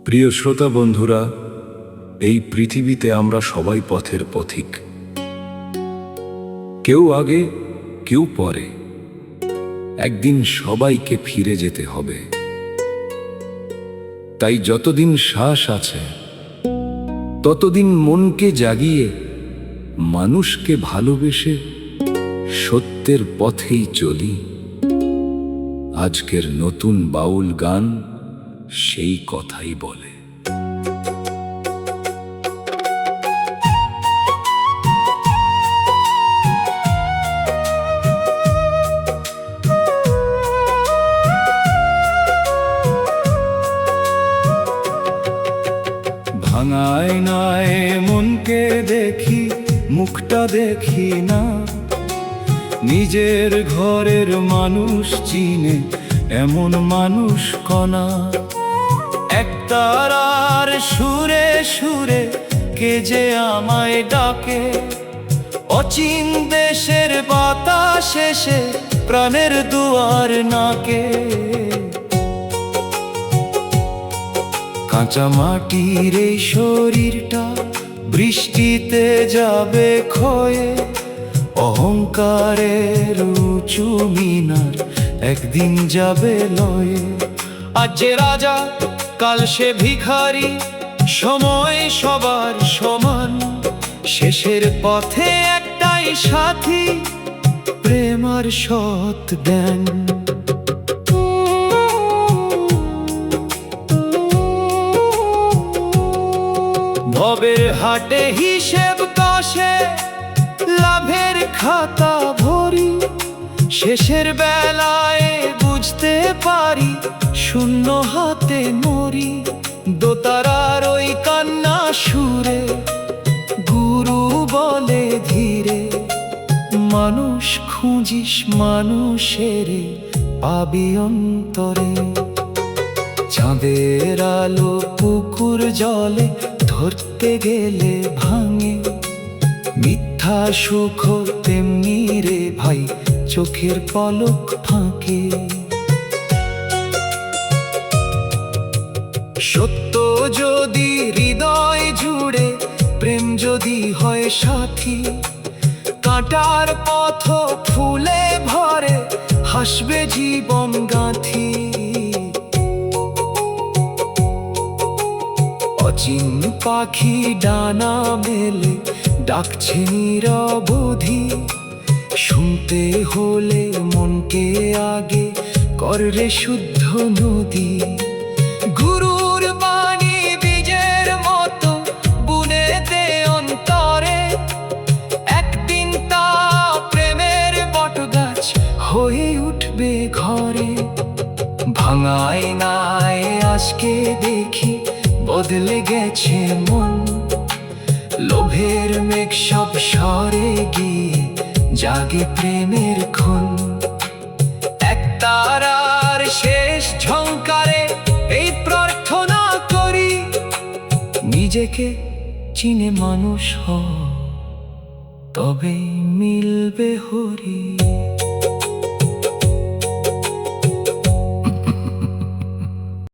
প্রিয় শ্রোতা বন্ধুরা, এই পৃথিবীতে আমরা সবাই পথের পথিক। কেউ আগে, কেউ পরে। একদিন সবাইকে ফিরে যেতে হবে। তাই যতদিন শ্বাস আছে ততদিন মনকে জাগিয়ে, মানুষকে ভালোবেসে সত্যের পথেই চলি। আজকের নতুন বাউল গান সেই কথাই বলে। ভাঙায় নায় মনকে দেখি, মুখটা দেখি না। নিজের ঘরের মানুষ চিনে এমন মানুষ কণা। একতারার সুরে সুরে কে যে আমায় ডাকে, অচিন দেশের বাতাস এসে প্রাণের দুয়ার নাকে। কাঁচা মাটির এই শরীরটা বৃষ্টিতে যাবে ক্ষয়ে, অহংকারের উঁচু মিনার একদিন যাবে লয়ে। আজ যে রাজা কাল সে ভিখারি, সময় সবার সমান। শেষের পথে একটাই সাথী, প্রেম আর সৎ জ্ঞান। ভবের হাটে হিসেব কষে লাভের খাতা ভরি, শেষের বেলায় বুঝতে পারি শূন্য হাতে মরি। দোতারার ওই কান্না সুরে গুরু বলে ধীরে, মানুষ খুঁজিস মানুষের পাবি অন্তরে। চাঁদের আলো পুকুর জলে ধরতে গেলে ভাঙে, মিথ্যা সুখ তেমনি রে ভাই চোখের পলক ফাঁকে। সত্য যদি হৃদয় জুড়ে, প্রেম যদি হয় সাথী, কাঁটার পথ ফুলে ভরে হাসবে জীবন গাঁথি। অচিন পাখি ডানা মেলে ডাকছে নিরবধি, শুনতে হলে মনকে আগে কররে শুদ্ধ নদী। গুরুর বাণী বীজের মতো বুনে দে অন্তরে, একদিন তা প্রেমের বটগাছ হয়ে উঠবে ঘরে। ভাঙায় নায় আজকে দেখি বদলে গেছে মন, লোভের মেঘ সব সরে গিয়ে জাগে প্রেমের ক্ষণ। একতারার শেষ ঝংকারে এই প্রার্থনা করি, নিজেকে চিনে মানুষ হ, তবেই মিলবে হরি।